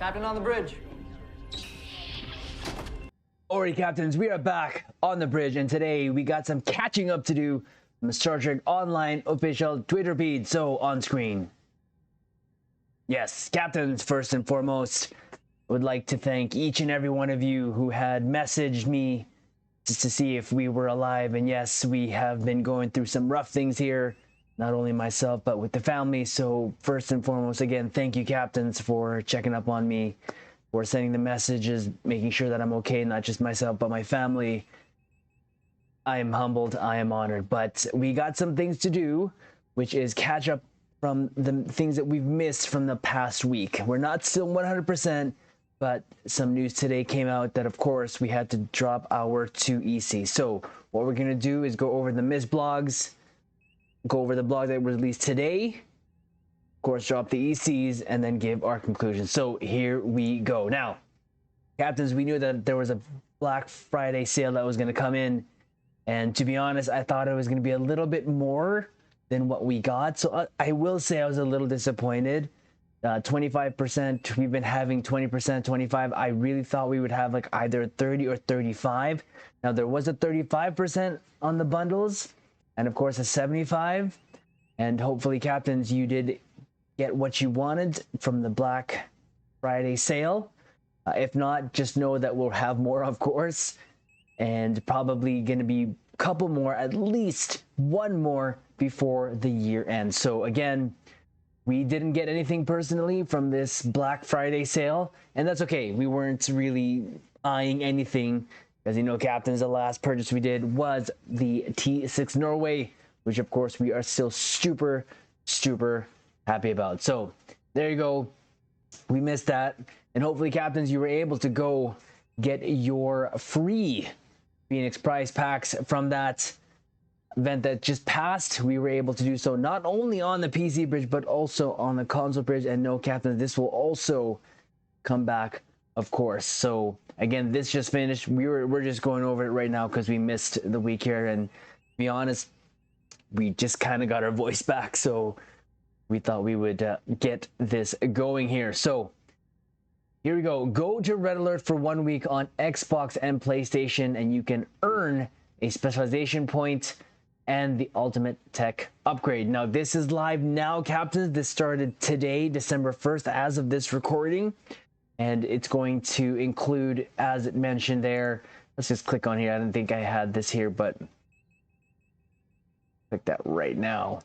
Captain on the bridge. Alright, Captains, we are back on the bridge, and today we got some catching up to do from the Star Trek Online official Twitter feed. So, on screen. Yes, Captains, first and foremost, would like to thank each and every one of you who had messaged me just to see if we were alive. And yes, we have been going through some rough things here, not only myself, but with the family. So, first and foremost, again, thank you, Captains, for checking up on me, for sending the messages, making sure that I'm okay, not just myself, but my family. I am humbled, I am honored, but we got some things to do, which is catch up from the things that we've missed from the past week. We're not still 100%, but some news today came out that, of course, we had to drop our 2 EC. So what we're going to do is go over the missed blogs, go over the blog that was released today, of course, drop the ECs, and then give our conclusions. So here we go. Now, Captains, we knew that there was a Black Friday sale that was going to come in, and to be honest, I thought it was going to be a little bit more than what we got. So I will say I was a little disappointed. 25%, we've been having 20%, 25. I really thought we would have like either 30 or 35. Now, there was a 35% on the bundles, and of course a 75. And hopefully, Captains, you did get what you wanted from the Black Friday sale. If not, just know that we'll have more, of course, and probably going to be a couple more, at least one more before the year ends. So again, we didn't get anything personally from this Black Friday sale, and that's okay. We weren't really eyeing anything, as you know, Captains, the last purchase we did was the T6 Norway, which of course we are still super happy about. So there you go. We missed that, and hopefully, Captains, you were able to go get your free Phoenix prize packs from that event that just passed. We were able to do so not only on the PC bridge but also on the console bridge. And no, Captain, this will also come back, of course. So again, this just finished. We're just going over it right now because we missed the week here, and to be honest, we just kind of got our voice back, so we thought we would get this going here. So here we go. Go to Red Alert for 1 week on Xbox and PlayStation, and you can earn a specialization point and the ultimate tech upgrade. Now, this is live now, Captains. This started today, December 1st, as of this recording, and it's going to include, as it mentioned there, let's just click on here. I didn't think I had this here, but click that right now.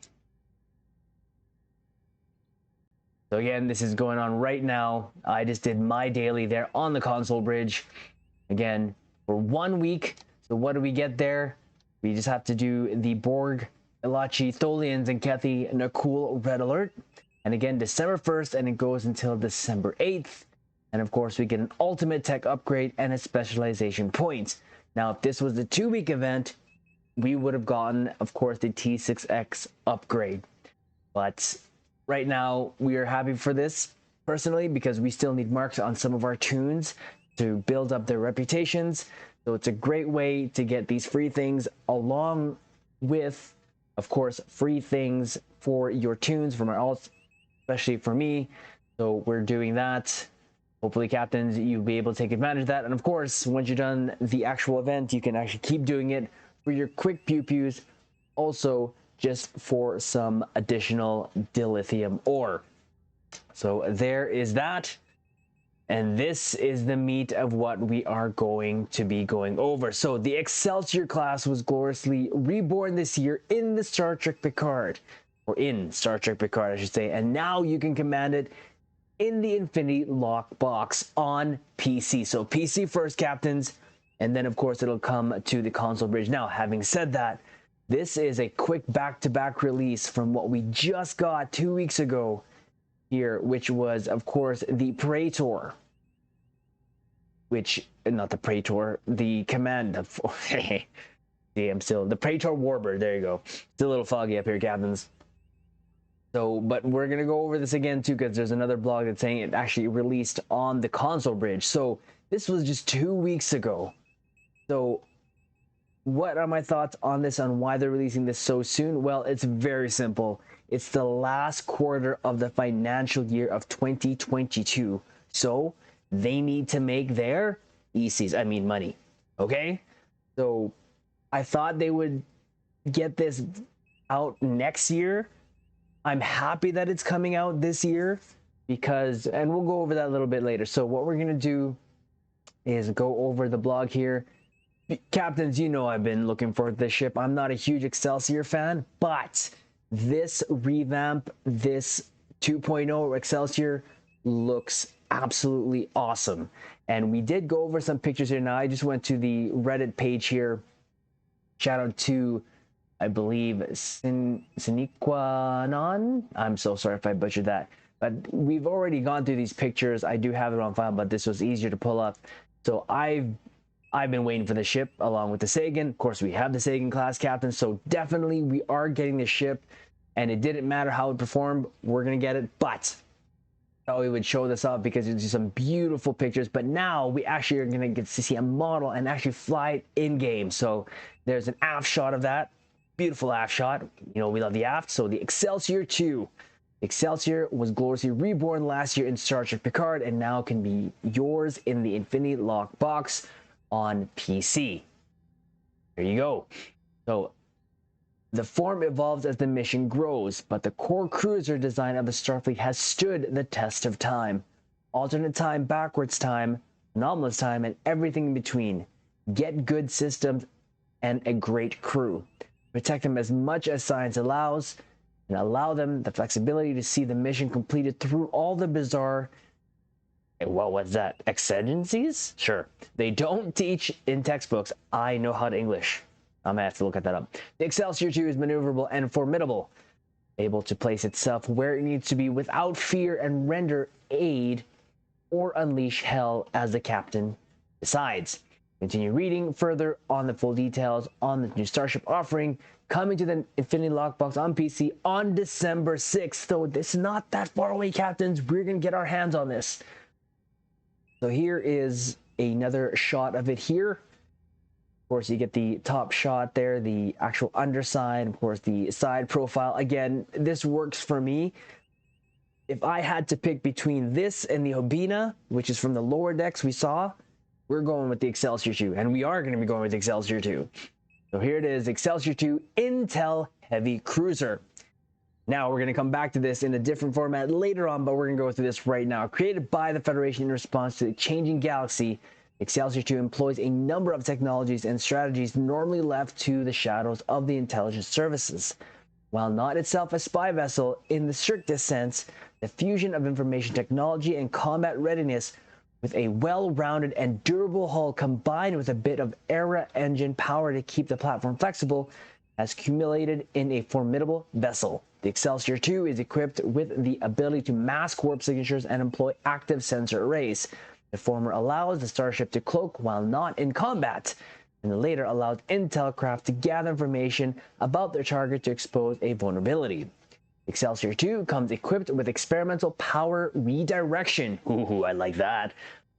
So again, this is going on right now. I just did my daily there on the console bridge. Again, for 1 week. So what do we get there? We just have to do the Borg, Elachi, Tholians, and Kethi Nakul Red Alert. And again, December 1st, and it goes until December 8th. And of course, we get an ultimate tech upgrade and a specialization point. Now, if this was the 2-week event, we would have gotten, of course, the T6X upgrade. But right now, we are happy for this, personally, because we still need marks on some of our tunes to build up their reputations. So it's a great way to get these free things, along with, of course, free things for your tunes from our alts, especially for me. So we're doing that. Hopefully, Captains, you'll be able to take advantage of that. And of course, once you're done the actual event, you can actually keep doing it for your quick pew-pews, also just for some additional dilithium ore. So there is that. And this is the meat of what we are going to be going over. So the Excelsior class was gloriously reborn this year in the Star Trek Picard, or in Star Trek Picard, I should say. And now you can command it in the Infinity Lock box on PC. So PC first, Captains, and then of course it'll come to the console bridge. Now, having said that, this is a quick back-to-back release from what we just got 2 weeks ago here, which was, of course, the Praetor. Which, not the Praetor, the command of... See, I'm still... The Praetor Warbird, there you go. Still a little foggy up here, Captains. So, but we're going to go over this again, too, because there's another blog that's saying it actually released on the console bridge. So, this was just 2 weeks ago. So, what are my thoughts on this, on why they're releasing this so soon? Well, it's very simple. It's the last quarter of the financial year of 2022. So they need to make their ECs, I mean money. Okay? So I thought they would get this out next year. I'm happy that it's coming out this year because, and we'll go over that a little bit later. So what we're going to do is go over the blog here. Captains, you know I've been looking for this ship. I'm not a huge Excelsior fan, but this revamp, this 2.0 Excelsior looks absolutely awesome. And we did go over some pictures here. Now I just went to the Reddit page here. Shout out to, I believe, Siniquanon. I'm so sorry if I butchered that. But we've already gone through these pictures. I do have it on file, but this was easier to pull up. So I've been waiting for the ship along with the Sagan. Of course, we have the Sagan class captain, so definitely we are getting the ship. And it didn't matter how it performed, we're gonna get it. But I thought we would show this off because it's some beautiful pictures. But now we actually are gonna get to see a model and actually fly it in game. So there's an aft shot of that. Beautiful aft shot. You know, we love the aft. So the Excelsior 2. Excelsior was gloriously reborn last year in Star Trek Picard and now can be yours in the Infinity Lock box on PC. There you go. So the form evolves as the mission grows, but the core cruiser design of the Starfleet has stood the test of time. Alternate time, backwards time, anomalous time, and everything in between. Get good systems and a great crew. Protect them as much as science allows, and allow them the flexibility to see the mission completed through all the bizarre, well, what's that, exigencies? Sure. They don't teach in textbooks. I know how to English. I'm gonna have to look at that up. The Excelsior 2 is maneuverable and formidable, able to place itself where it needs to be without fear and render aid or unleash hell as the captain decides. Continue reading further on the full details on the new Starship offering, coming to the Infinity Lockbox on PC on December 6th. So this is not that far away, captains. We're going to get our hands on this. So here is another shot of it here. Of course, you get the top shot there, the actual underside, of course, the side profile. Again, this works for me. If I had to pick between this and the Hobina, which is from the lower decks we saw, we're going with the Excelsior 2, and we are going to be going with the Excelsior 2. So here it is, Excelsior 2 Intel Heavy Cruiser. Now we're going to come back to this in a different format later on, but we're going to go through this right now. Created by the Federation in response to the changing galaxy, Excelsior 2 employs a number of technologies and strategies normally left to the shadows of the intelligence services. While not itself a spy vessel in the strictest sense, the fusion of information technology and combat readiness with a well-rounded and durable hull combined with a bit of Era engine power to keep the platform flexible has accumulated in a formidable vessel. The Excelsior 2 is equipped with the ability to mask warp signatures and employ active sensor arrays. The former allows the starship to cloak while not in combat, and the later allows intel craft to gather information about their target to expose a vulnerability. Excelsior 2 comes equipped with experimental power redirection. Ooh, I like that.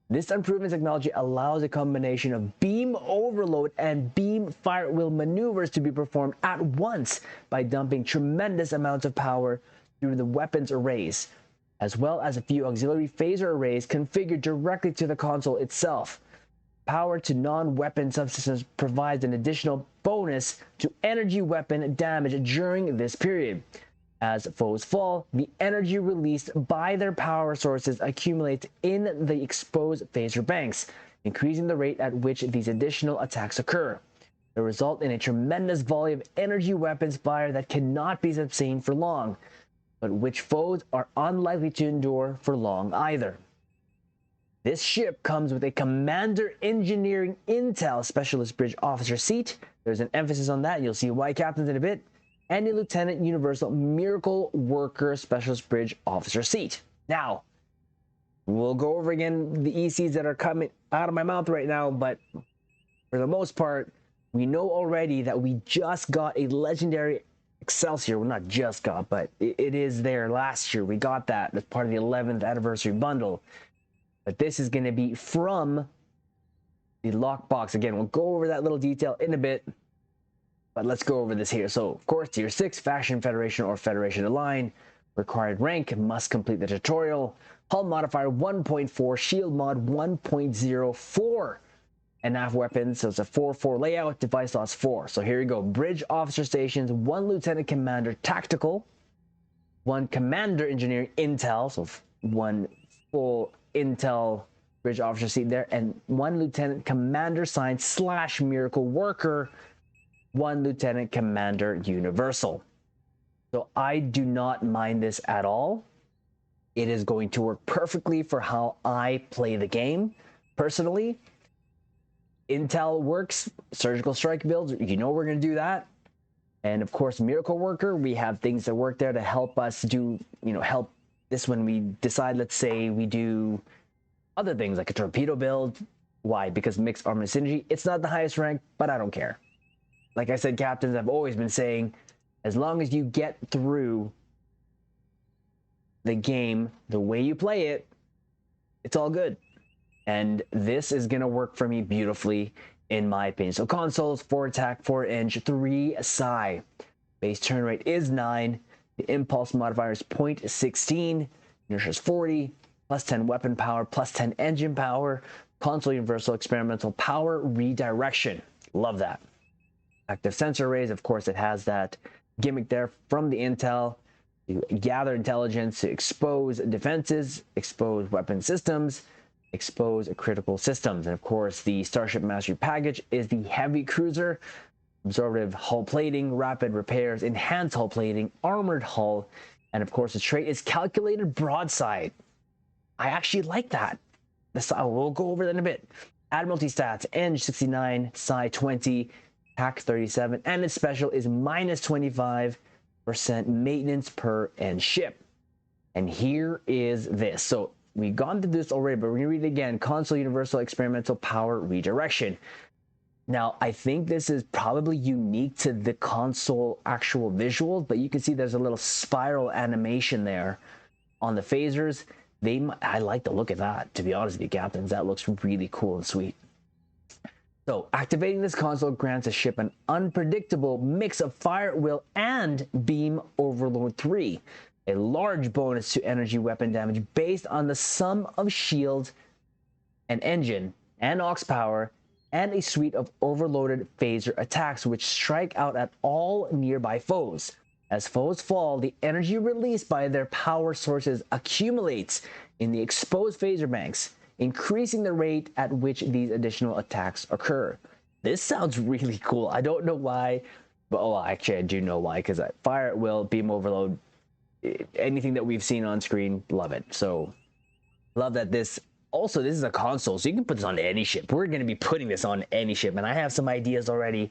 This unproven technology allows a combination of beam overload and beam fire wheel maneuvers to be performed at once by dumping tremendous amounts of power through the weapons arrays, as well as a few auxiliary phaser arrays configured directly to the console itself. Power to non-weapon subsystems provides an additional bonus to energy weapon damage during this period. As foes fall, the energy released by their power sources accumulates in the exposed phaser banks, increasing the rate at which these additional attacks occur. They result in a tremendous volley of energy weapons fire that cannot be sustained for long, but which foes are unlikely to endure for long either. This ship comes with a Commander Engineering Intel Specialist Bridge Officer seat. There's an emphasis on that, and you'll see why, captains, in a bit. And a Lieutenant Universal Miracle Worker Specialist Bridge Officer seat. Now, we'll go over again the ECs that are coming out of my mouth right now, but for the most part, we know already that we just got a legendary Excelsior. Well, not just got, but it is there last year. We got that as part of the 11th anniversary bundle. But this is going to be from the lockbox. Again, we'll go over that little detail in a bit. But let's go over this here. So, of course, Tier 6, Faction, Federation, or Federation Align. Required rank, must complete the tutorial. Hull modifier 1.4, shield mod 1.04. And nav weapons, so it's a 4-4 layout, device loss 4. So here you go. Bridge officer stations, 1 lieutenant commander tactical, 1 commander engineering intel, so 1 full intel bridge officer seat there, and 1 lieutenant commander science / miracle worker, 1 lieutenant commander universal. So I do not mind this at all. It is going to work perfectly for how I play the game personally. Intel works, surgical strike builds, you know we're going to do that. And of course, miracle worker, we have things that work there to help us do, help this when we decide, let's say we do other things like a torpedo build. Why? Because mixed armor synergy, it's not the highest rank, but I don't care. Like I said, captains, I've always been saying, as long as you get through the game the way you play it, it's all good. And this is going to work for me beautifully, in my opinion. So consoles, 4 attack, 4 edge, 3 psi. Base turn rate is 9. The impulse modifier is 0.16. Inertia is 40. Plus 10 weapon power, plus 10 engine power. Console universal experimental power redirection. Love that. Active sensor arrays, of course, it has that gimmick there from the intel. To gather intelligence, to expose defenses, expose weapon systems, expose critical systems. And of course, the Starship Mastery package is the heavy cruiser, absorptive hull plating, rapid repairs, enhanced hull plating, armored hull, and of course the trait is calculated broadside. I actually like that. We'll go over that in a bit. Admiralty stats, Eng 69, Psi 20, Hack 37, and its special is minus 25% maintenance per end ship. And here is this. So we've gone through this already, but we're going to read it again. Console universal experimental power redirection. Now, I think this is probably unique to the console actual visuals, but you can see there's a little spiral animation there on the phasers. I like the look of that, to be honest with you, captains. That looks really cool and sweet. So, activating this console grants a ship an unpredictable mix of fire at will and beam overload 3. A large bonus to energy weapon damage based on the sum of shield and engine and aux power, and a suite of overloaded phaser attacks which strike out at all nearby foes. As foes fall, the energy released by their power sources accumulates in the exposed phaser banks, increasing the rate at which these additional attacks occur. This sounds really cool. I don't know why, but actually I do know why, because fire at will, beam overload, anything that we've seen on screen, love it. So love that this is a console, so you can put this on any ship. We're going to be putting this on any ship, and I have some ideas already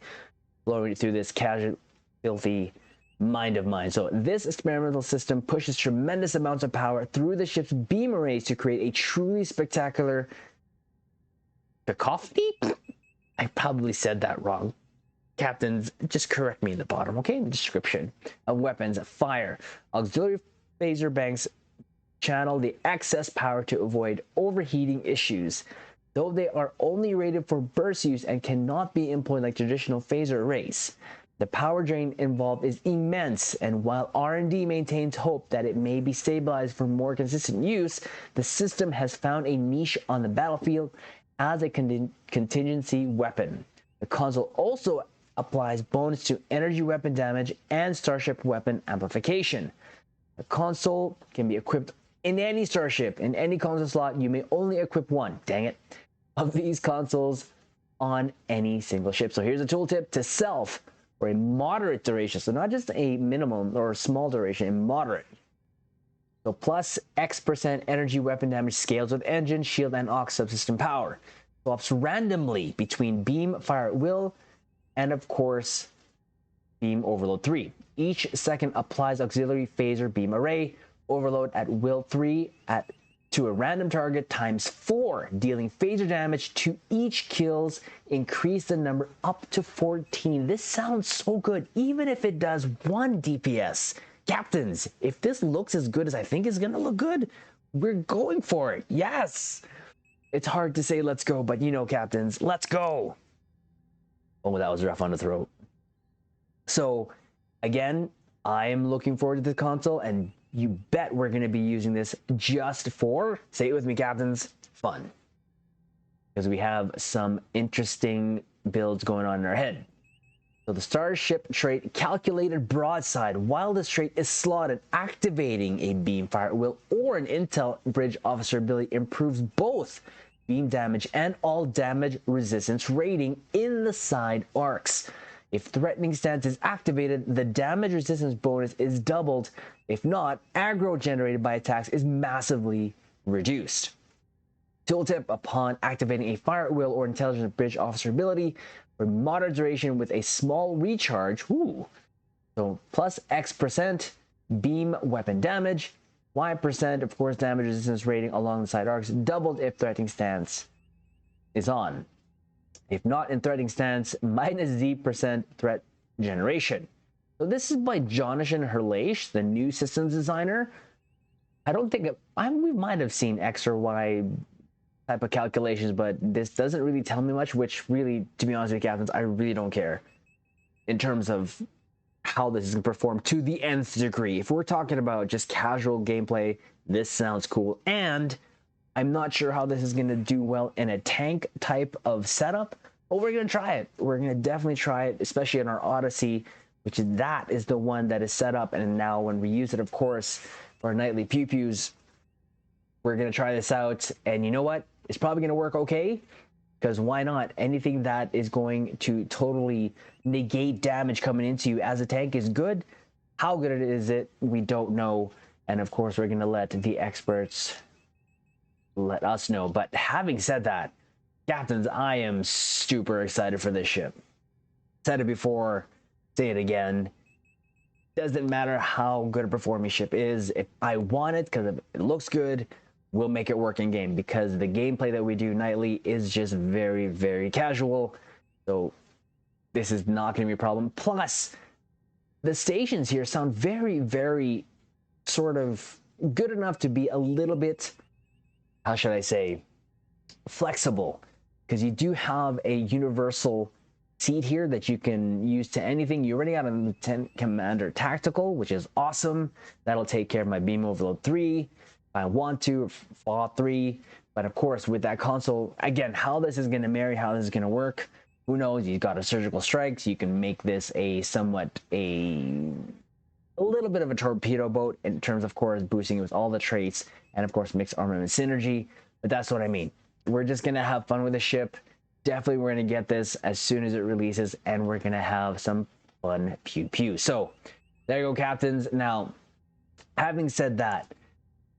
flowing through this casual, filthy mind of mine. So this experimental system pushes tremendous amounts of power through the ship's beam arrays to create a truly spectacular cacophony. I probably said that wrong. Captains, just correct me in the bottom, okay? In the description of weapons, fire, auxiliary phaser banks channel the excess power to avoid overheating issues, though they are only rated for burst use and cannot be employed like traditional phaser arrays. The power drain involved is immense, and while R&D maintains hope that it may be stabilized for more consistent use, the system has found a niche on the battlefield as a contingency weapon. The console also applies bonus to energy weapon damage and starship weapon amplification. The console can be equipped in any starship. In any console slot, you may only equip one, dang it, of these consoles on any single ship. So here's a tooltip to self for a moderate duration. So not just a minimum or a small duration, a moderate. So plus X% energy weapon damage scales with engine, shield, and aux subsystem power. Swaps randomly between beam, fire at will, and of course, beam overload 3. Each second applies auxiliary phaser beam array, overload at will 3 to a random target times 4, dealing phaser damage to each kills, increase the number up to 14. This sounds so good, even if it does 1 DPS. Captains, if this looks as good as I think it's gonna look good, we're going for it. Yes! It's hard to say let's go, but you know, captains, let's go! Oh, that was rough on the throat. So, again, I am looking forward to the console, and you bet we're going to be using this just for, say it with me, captains, fun. Because we have some interesting builds going on in our head. So the Starship trait, calculated broadside. While this trait is slotted, activating a beam fire at will or an intel bridge officer ability improves both beam damage and all damage resistance rating in the side arcs. If threatening stance is activated, the damage resistance bonus is doubled. If not, aggro generated by attacks is massively reduced. Tooltip: upon activating a fire at will or intelligence bridge officer ability for moderate duration with a small recharge, so plus X% beam weapon damage, Y% of course damage resistance rating along the side arcs, doubled if threatening stance is on. If not in threatening stance, minus Z% threat generation. So this is by Jonathan Herleish, the new systems designer. I don't think we might have seen X or Y type of calculations, but this doesn't really tell me much, which really, to be honest with you, captains, I really don't care in terms of how this is going to perform to the nth degree. If we're talking about just casual gameplay, this sounds cool, and I'm not sure how this is going to do well in a tank type of setup, but we're going to try it. We're going to definitely try it, especially in our Odyssey, which is the one that is set up, and now when we use it, of course, for our nightly pew-pews, we're going to try this out, and you know what? It's probably going to work okay, because why not? Anything that is going to totally negate damage coming into you as a tank is good. How good is it? We don't know. And of course, we're going to let the experts let us know. But having said that, captains, I am super excited for this ship. Said it before, say it again. Doesn't matter how good a performing ship is. If I want it, because it looks good, we'll make it work in game, because the gameplay that we do nightly is just very, very casual. So this is not going to be a problem. Plus, the stations here sound very, very sort of good enough to be a little bit, how should I say, flexible, because you do have a universal seat here that you can use to anything. You already got a Lieutenant Commander Tactical, which is awesome. That'll take care of my beam overload 3. I want to, Fall 3, but of course with that console, again, how this is going to marry, how this is going to work, who knows? You've got a surgical strike, so you can make this a little bit of a torpedo boat in terms of course boosting it with all the traits, and of course mixed armament synergy. But that's what I mean. We're just going to have fun with the ship. Definitely we're going to get this as soon as it releases, and we're going to have some fun pew-pew. So there you go, captains. Now, having said that,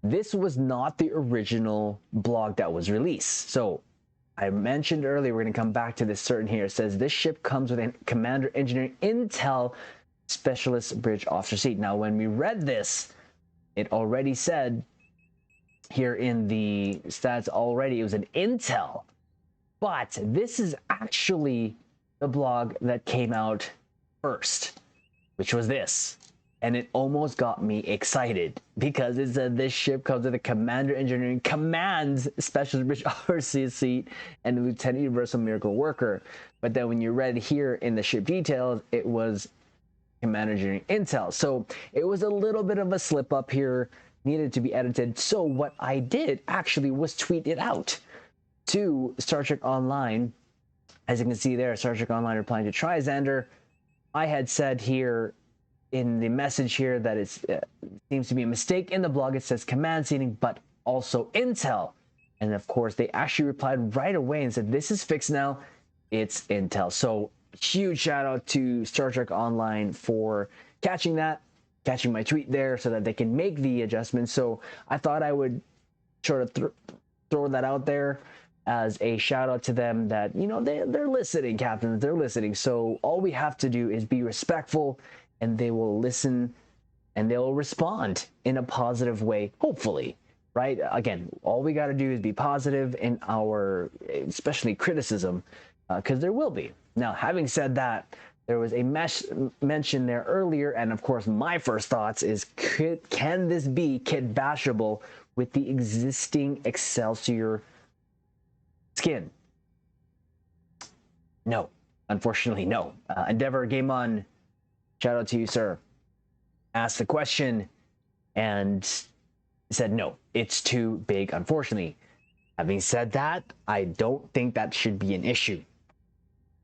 this was not the original blog that was released. So I mentioned earlier, we're going to come back to this certain here. It says this ship comes with a Commander Engineering Intel Specialist Bridge Officer seat. Now, when we read this, it already said here in the stats already, it was an Intel. But this is actually the blog that came out first, which was this. And it almost got me excited, because it said this ship comes with a Commander Engineering Commands Specialist Bridge Officer seat and a Lieutenant Universal Miracle Worker. But then when you read here in the ship details, it was Commander Engineering Intel. So it was a little bit of a slip up here, needed to be edited. So what I did actually was tweet it out to Star Trek Online. As you can see there, Star Trek Online replying to Trizander. I had said here in the message here that it seems to be a mistake in the blog. It says command seating, but also Intel. And of course, they actually replied right away and said, this is fixed now. It's Intel. So huge shout out to Star Trek Online for catching my tweet there so that they can make the adjustments. So I thought I would sort of throw that out there as a shout out to them, that, you know, they're listening, captains, they're listening. So all we have to do is be respectful, and they will listen and they'll respond in a positive way, hopefully, right? Again, all we got to do is be positive in our, especially criticism, because there will be. Now, having said that, there was a mention there earlier, and of course, my first thoughts is, can this be kit bashable with the existing Excelsior skin? No, unfortunately, no. Endeavor Game On, shout out to you, sir. Ask the question, and said, no, it's too big, unfortunately. Having said that, I don't think that should be an issue.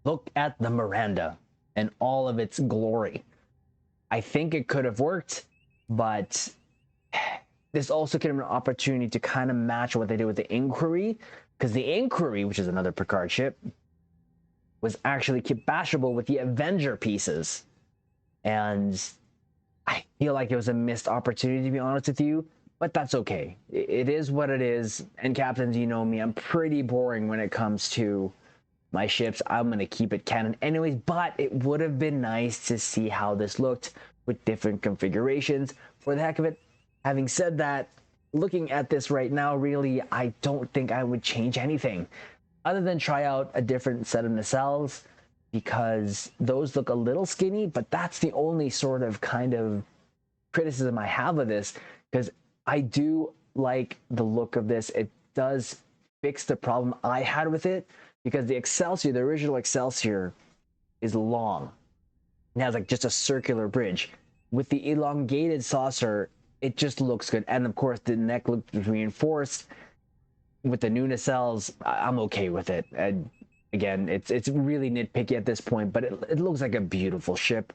Look at the Miranda and all of its glory. I think it could have worked, but this also could have been an opportunity to kind of match what they did with the Inquiry, because the Inquiry, which is another Picard ship, was actually compatible with the Avenger pieces. And I feel like it was a missed opportunity, to be honest with you, but that's okay. It is what it is. And captains, you know me, I'm pretty boring when it comes to my ships. I'm going to keep it canon anyways, but it would have been nice to see how this looked with different configurations for the heck of it. Having said that, looking at this right now, really, I don't think I would change anything other than try out a different set of nacelles, because those look a little skinny, but that's the only sort of kind of criticism I have of this, because I do like the look of this. It does fix the problem I had with it, because the Excelsior, the original Excelsior, is long. It has like just a circular bridge. With the elongated saucer, it just looks good. And of course, the neck looks reinforced. With the new nacelles, I'm okay with it. And again, it's really nitpicky at this point, but it looks like a beautiful ship.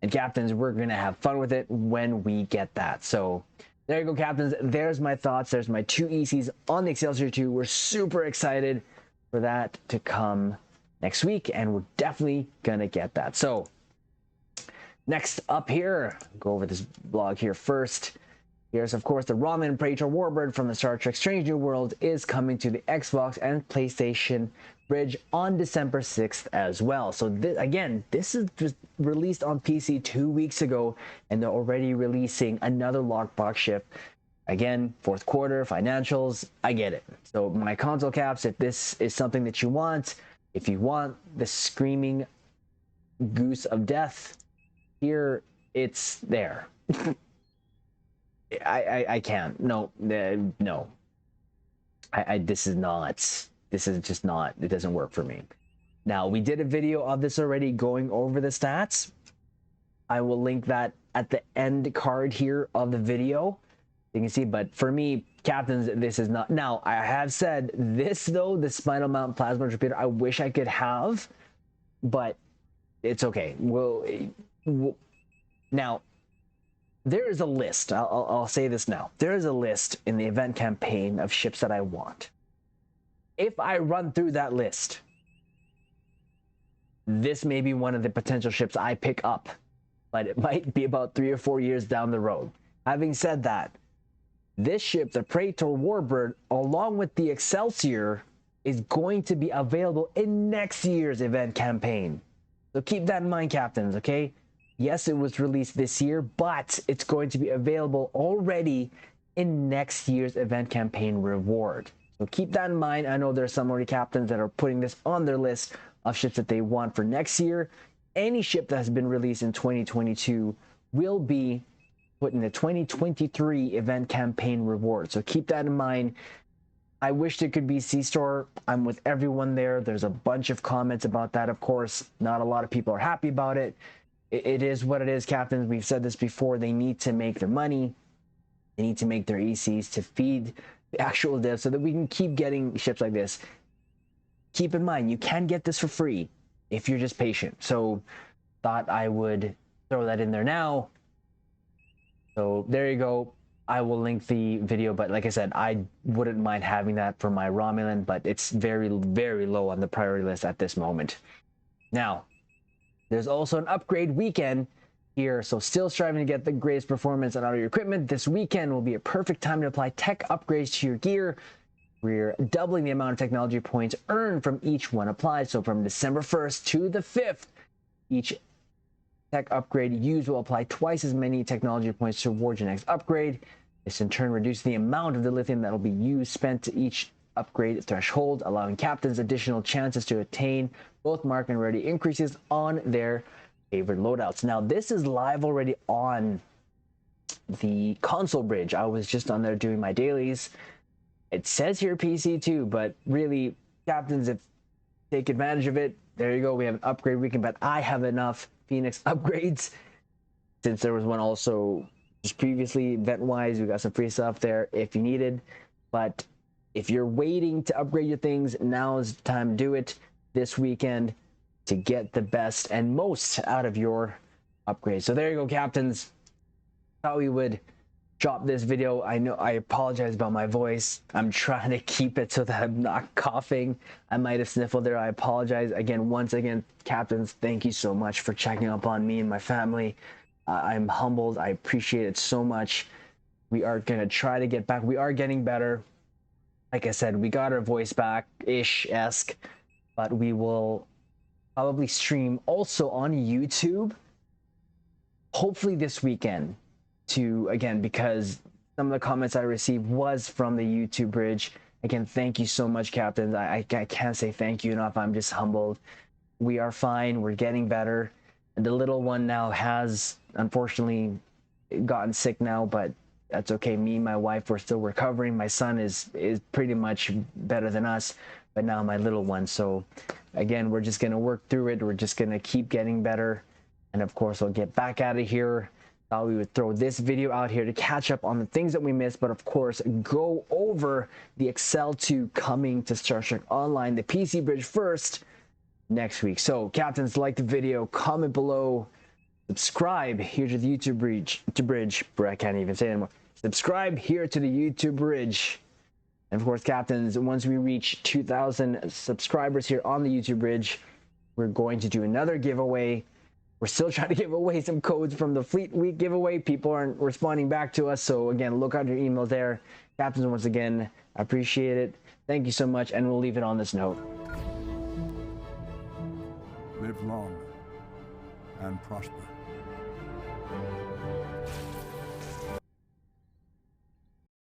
And captains, we're going to have fun with it when we get that. So there you go, captains. There's my thoughts. There's my 2 ECs on the Excelsior 2. We're super excited for that to come next week, and we're definitely going to get that. So next up here, go over this blog here first. Here's, of course, the Romulan Praetor Warbird from the Star Trek Strange New World is coming to the Xbox and PlayStation Bridge on December 6th as well. So this is just released on PC 2 weeks ago, and they're already releasing another lockbox ship. Again, fourth quarter, financials, I get it. So my console caps, if this is something that you want, if you want the screaming goose of death, here, it's there. I can't. No. This is just not, it doesn't work for me. Now, we did a video of this already going over the stats. I will link that at the end card here of the video. You can see, but for me, captains, this is not. Now, I have said this, though, the spinal mount plasma repeater, I wish I could have, but it's okay. Now, there is a list. I'll say this now. There is a list in the event campaign of ships that I want. If I run through that list, this may be one of the potential ships I pick up, but it might be about 3 or 4 years down the road. Having said that, this ship, the Praetor Warbird, along with the Excelsior, is going to be available in next year's event campaign. So keep that in mind, captains, okay? Yes, it was released this year, but it's going to be available already in next year's event campaign reward. So keep that in mind. I know there's some already captains that are putting this on their list of ships that they want for next year. Any ship that has been released in 2022 will be put in the 2023 event campaign reward. So keep that in mind. I wish there could be C-Store. I'm with everyone there. There's a bunch of comments about that, of course. Not a lot of people are happy about it. It is what it is, captains. We've said this before. They need to make their money. They need to make their ECs to feed the actual devs so that we can keep getting ships like this. Keep in mind, you can get this for free if you're just patient. So thought I would throw that in there now. So there you go. I will link the video, but like I said, I wouldn't mind having that for my Romulan, but it's very, very low on the priority list at this moment. Now, there's also an upgrade weekend here, so still striving to get the greatest performance on all your equipment. This weekend will be a perfect time to apply tech upgrades to your gear. We're doubling the amount of technology points earned from each one applied. So from December 1st to the 5th, each tech upgrade used will apply twice as many technology points towards your next upgrade. This in turn reduces the amount of the lithium that will be used spent to each upgrade threshold, allowing captains additional chances to attain both mark and rarity increases on their favorite loadouts. Now, this is live already on the console bridge. I was just on there doing my dailies. It says here PC too, but really, captains, if take advantage of it, there you go. We have an upgrade weekend, but I have enough Phoenix upgrades since there was one also just previously event-wise, we got some free stuff there if you needed. But if you're waiting to upgrade your things, now is the time to do it this weekend to get the best and most out of your upgrade. So there you go, captains. Thought we would drop this video. I know I apologize about my voice. I'm trying to keep it so that I'm not coughing. I might have sniffled there. I apologize again. Once again, captains, thank you so much for checking up on me and my family. I'm humbled. I appreciate it so much. We are going to try to get back. We are getting better. Like I said, we got our voice back ish-esque, but we will probably stream also on YouTube, hopefully this weekend, to again, because some of the comments I received was from the YouTube bridge. Again, thank you so much, captains. I can't say thank you enough. I'm just humbled. We are fine. We're getting better. And the little one now has unfortunately gotten sick now, but that's okay. Me and my wife, we're still recovering. My son is pretty much better than us, but now my little one. So again, we're just going to work through it. We're just going to keep getting better. And of course, we'll get back out of here. Thought we would throw this video out here to catch up on the things that we missed, but of course, go over the Excel 2 coming to Star Trek Online, the PC bridge first next week. So captains, like the video, comment below, subscribe here to the YouTube bridge, bro, I can't even say it anymore. Subscribe here to the YouTube bridge. And of course, captains, once we reach 2,000 subscribers here on the YouTube bridge, we're going to do another giveaway. We're still trying to give away some codes from the Fleet Week giveaway. People aren't responding back to us. So again, look out your emails there. Captains, once again, I appreciate it. Thank you so much. And we'll leave it on this note. Live long and prosper.